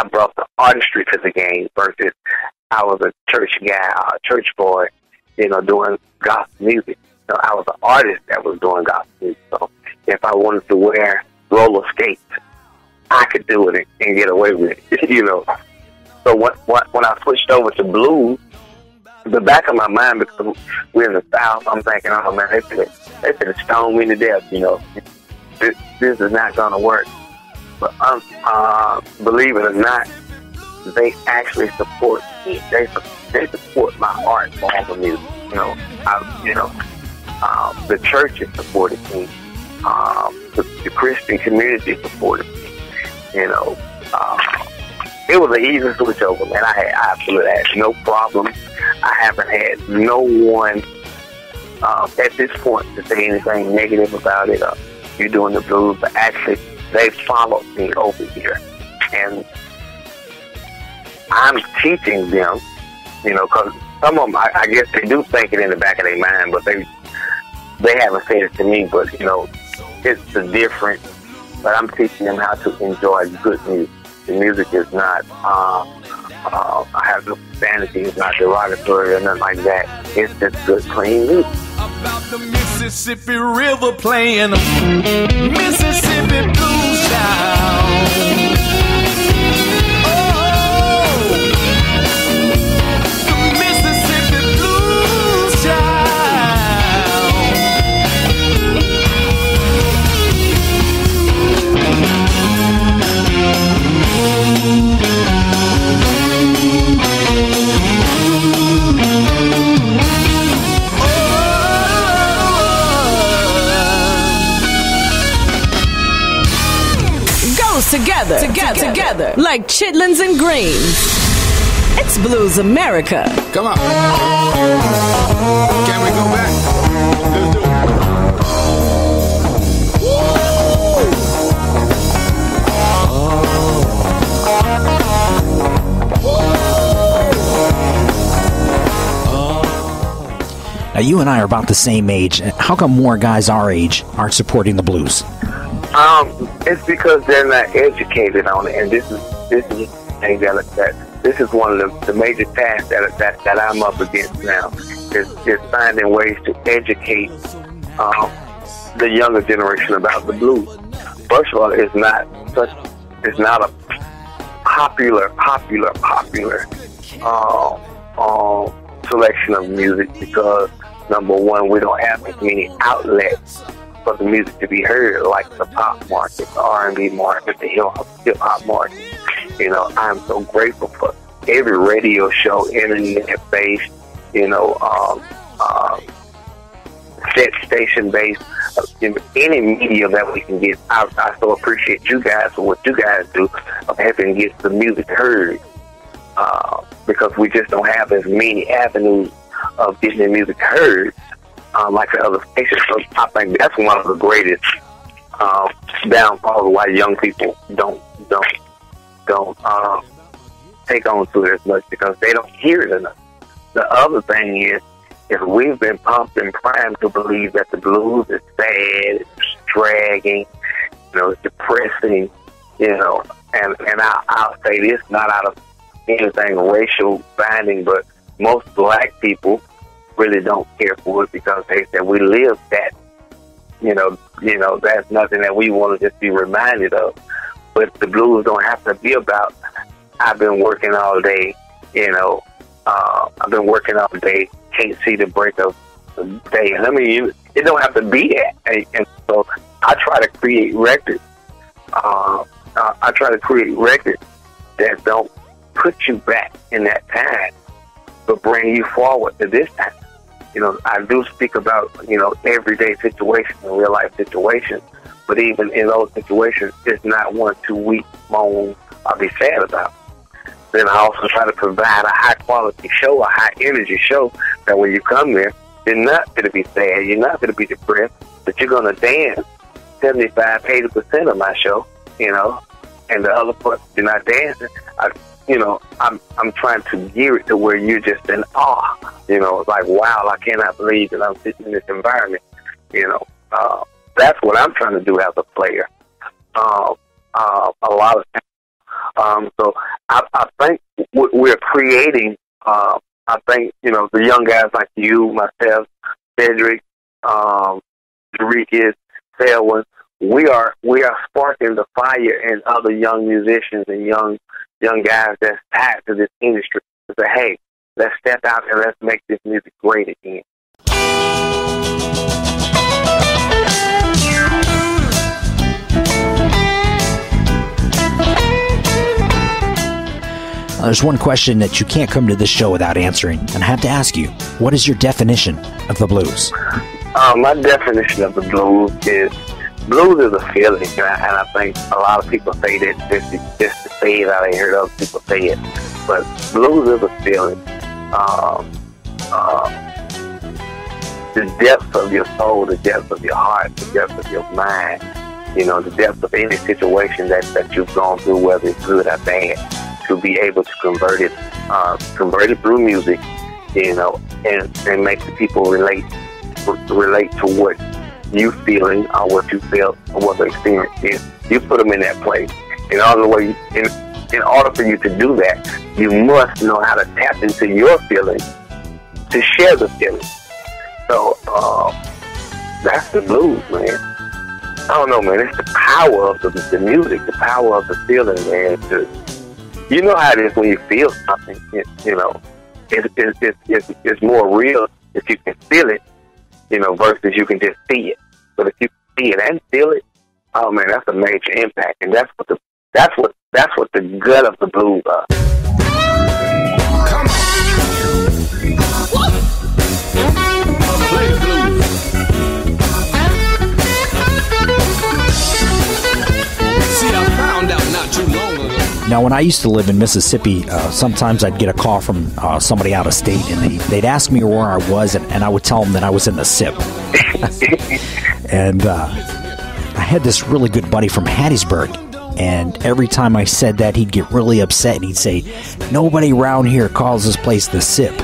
I brought the artistry to the game versus I was a church guy, a church boy, doing gospel music. So I was an artist that was doing gospel music. So if I wanted to wear roller skates, I could do it and get away with it, So when I switched over to blues, the back of my mind, because we're in the South, I'm thinking, oh man, they could stone me to death, This is not going to work. But believe it or not, they actually support me. They support my art form of music. The church has supported me. The Christian community supported me. It was an easy switch over, man. I absolutely had no problem. I haven't had no one at this point to say anything negative about it. You're doing the blues, but actually they followed me over here, and I'm teaching them. Because some of them, I guess they do think it in the back of their mind, but they haven't said it to me. But it's a different. But I'm teaching them how to enjoy good music. The music is not, I have no vanity, it's not derogatory or nothing like that. It's just good, clean music. About the Mississippi River playing Mississippi Blues Sound. Together, like chitlins and greens. It's Blues America. Come on. Can we go back? Let's do it. Now, you and I are about the same age. How come more guys our age aren't supporting the blues? It's because they're not educated on it, and this is the thing that this is one of the major tasks that I'm up against now is finding ways to educate the younger generation about the blues. First of all, it's not a popular selection of music because number one, we don't have as many outlets for the music to be heard, like the pop market, the R&B market, the hip-hop market. I'm so grateful for every radio show, internet-based, set station-based, any media that we can get. I so appreciate you guys for what you guys do of helping get the music heard, because we just don't have as many avenues of getting the music heard like the other stations. So I think that's one of the greatest downfalls of why young people don't take on to it as much, because they don't hear it enough. The other thing is we've been pumped and primed to believe that the blues is sad, it's dragging, it's depressing, and I'll say this not out of anything racial binding, but most black people really don't care for it because they said we live that. That's nothing that we want to just be reminded of. But the blues don't have to be about, I've been working all day, can't see the break of the day. And it don't have to be that. And so I try to create records. That don't put you back in that time, but bring you forward to this time. I do speak about, everyday situations and real life situations, but even in those situations, it's not 1 or 2 week moan or be sad about. Then I also try to provide a high quality show, a high energy show, that when you come there, you're not going to be sad, you're not going to be depressed, but you're going to dance 75, 80% of my show, and the other part, you're not dancing. I'm trying to gear it to where you're just in awe. Like, wow, I cannot believe that I'm sitting in this environment. That's what I'm trying to do as a player. A lot of times So I think we're creating, I think, the young guys like you, myself, Cedric, Enriquez, Selwyn, we are sparking the fire in other young musicians and young guys that's tied to this industry to say, hey, let's step out and let's make this music great again. There's one question that you can't come to this show without answering, and I have to ask you, what is your definition of the blues? My definition of the blues is a feeling, and I think a lot of people say that just to say it. I ain't heard other people say it, but blues is a feeling. The depth of your soul, the depth of your heart, the depth of your mind, the depth of any situation that you've gone through, whether it's good or bad, to be able to convert it through music, and make the people relate to what you feeling or what you felt or what the experience is. You put them in that place. In order for you to do that, you must know how to tap into your feelings to share the feeling. So that's the blues, man. I don't know, man. It's the power of the music, the power of the feeling, man. You know how it is when you feel something. It's more real if you can feel it, versus you can just see it. But if you see it and feel it, oh man, that's a major impact, and that's what the gut of the blues are. Come on. Play the blues. See, I found out not too long ago. Now, when I used to live in Mississippi, sometimes I'd get a call from somebody out of state, and they'd ask me where I was, and I would tell them that I was in the Sipp. And I had this really good buddy from Hattiesburg, and every time I said that, he'd get really upset, and he'd say, nobody around here calls this place the Sipp.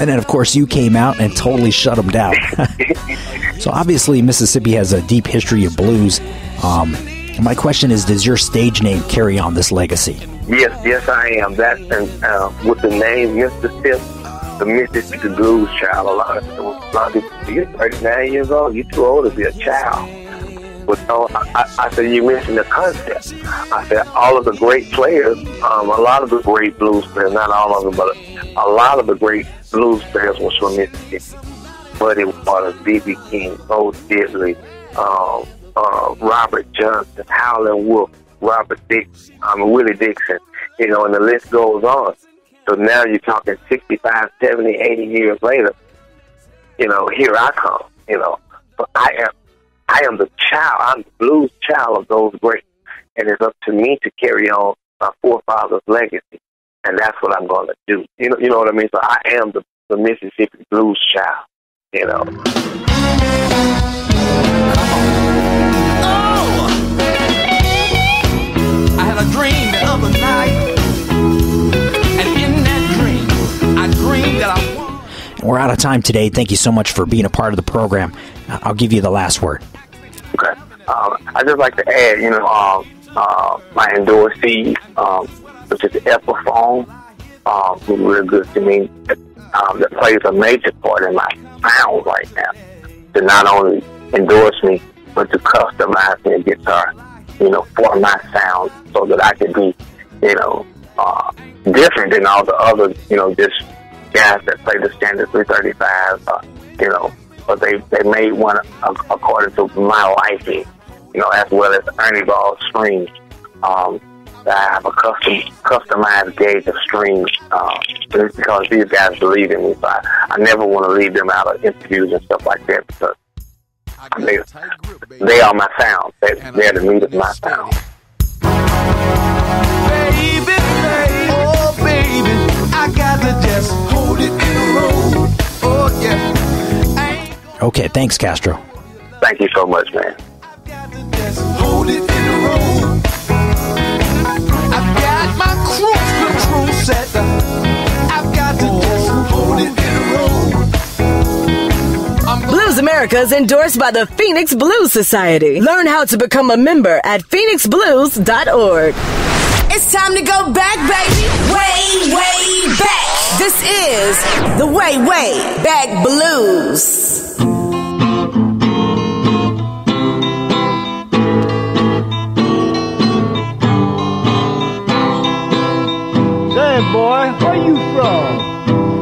And then, of course, you came out and totally shut him down. So obviously, Mississippi has a deep history of blues. My question is, does your stage name carry on this legacy? Yes, I am. That with the name Mr. Sipp, the Mississippi Blues Child. A lot of people, you're 39 years old. You're too old to be a child. But I said, you mentioned the concept. I said, all of the great players, a lot of the great blues players, not all of them, but a lot of the great blues players was from Mississippi. Buddy Waters, B.B. King, Bo Diddley, Robert Johnson, Howlin' Wolf, Willie Dixon, and the list goes on. So now you're talking 65, 70, 80 years later, here I come, But I am the child, I'm the blues child of those greats. And it's up to me to carry on my forefathers' legacy. And that's what I'm going to do. You know what I mean? So I am the Mississippi blues child, I had a dream the other night, and in that dream, I dreamed that I won. We're out of time today. Thank you so much for being a part of the program. I'll give you the last word. Okay. I'd just like to add, my endorsee, which is Epiphone, who's real good to me, that plays a major part in my sound right now, to not only endorse me, but to customize me a guitar, for my sound, so that I can be, different than all the other, just guys that play the standard 335, but they made one according to my liking, as well as Ernie Ball's strings. I have a customized gauge of strings, just because these guys believe in me. So I never want to leave them out of interviews and stuff like that, because they are my sound. They're the meat of my sound. Baby, oh baby, I got to just hold it in a row. Oh yeah. Okay, thanks, Castro. Thank you so much, man. Just hold it in a row. I've got my cruise control set. I've got to just hold it in a row. Blues America America's endorsed by the Phoenix Blues Society. Learn how to become a member at phoenixblues.org. It's time to go back, baby. Way, way back. This is the Way, Way Back Blues. Say, boy, where you from?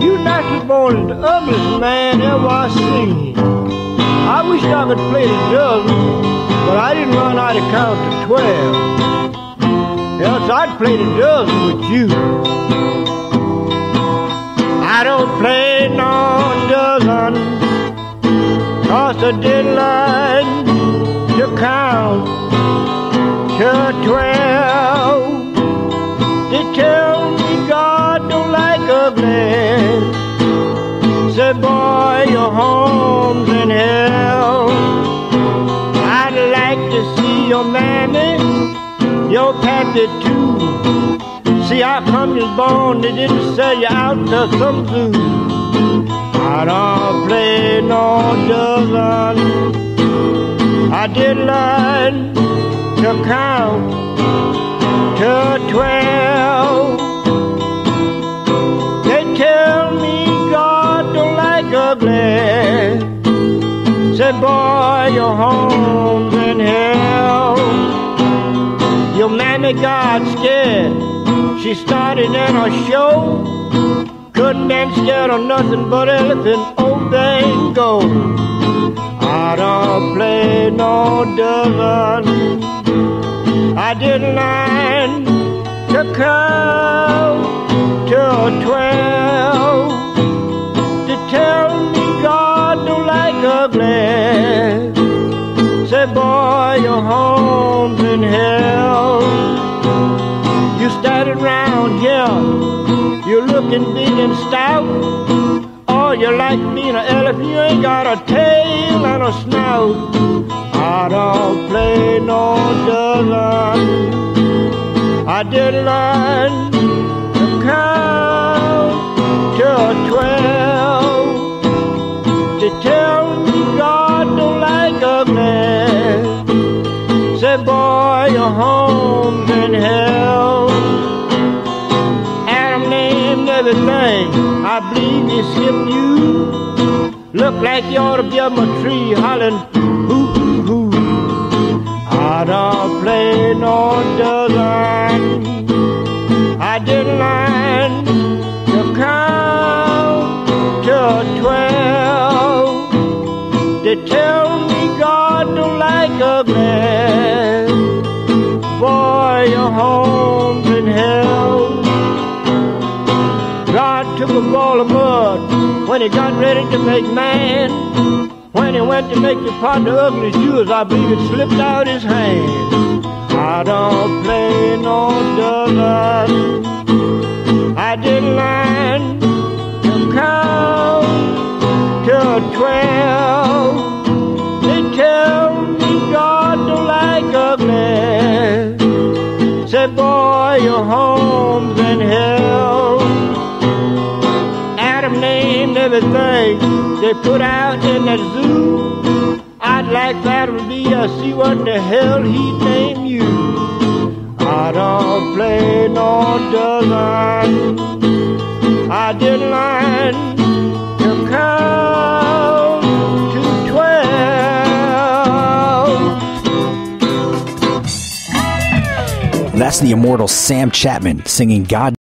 You naturally born the ugliest man ever I seen. I wish I could play the dozen, but I didn't run out to count to 12. Else I'd play the dozen with you. I don't play no dozen, 'cause I didn't learn to count to 12. They tell me God don't like ugly. Say, boy, your home's in hell. I'd like to see your mammy, your pappy too. See how come you're born, they didn't sell you out to some zoo. I don't play no dozen. I did learn to count to 12. They tell me God don't like ugly. Say, boy, your home's in hell. Your mammy got scared. She started in her show. Couldn't been scared of nothing but elephant, old thing go. I don't play no dozen. I didn't learn to count to 12. To tell me God don't like ugly. Say, boy, your home's in hell. You started round here, you're looking big and stout. Oh, you like being an elephant, you ain't got a tail and a snout. I don't play no dozen. I did learn to count to 12. They tell me God don't like ugly. Say, boy, your home's in hell. Adam named everything. I believe he skipped you. Look like you ought to be up a tree hollering, hoo, hoo, hoo. I don't play no dozen. I didn't learn to count to 12. They tell me God don't like ugly. Boy, your home's in hell. God took a ball of mud when he got ready to make man. When he went to make your partner ugly as yours, I believe it slipped out his hand. I don't play no dozen. I didn't learn to count to 12. They tell me God don't like ugly. Say, boy, your home's in hell. Adam named everything they put out in that zoo. I'd like Adam to be a see what the hell he named you. I don't play no dozen. I didn't learn to count to 12. That's the immortal Sam Chapman singing God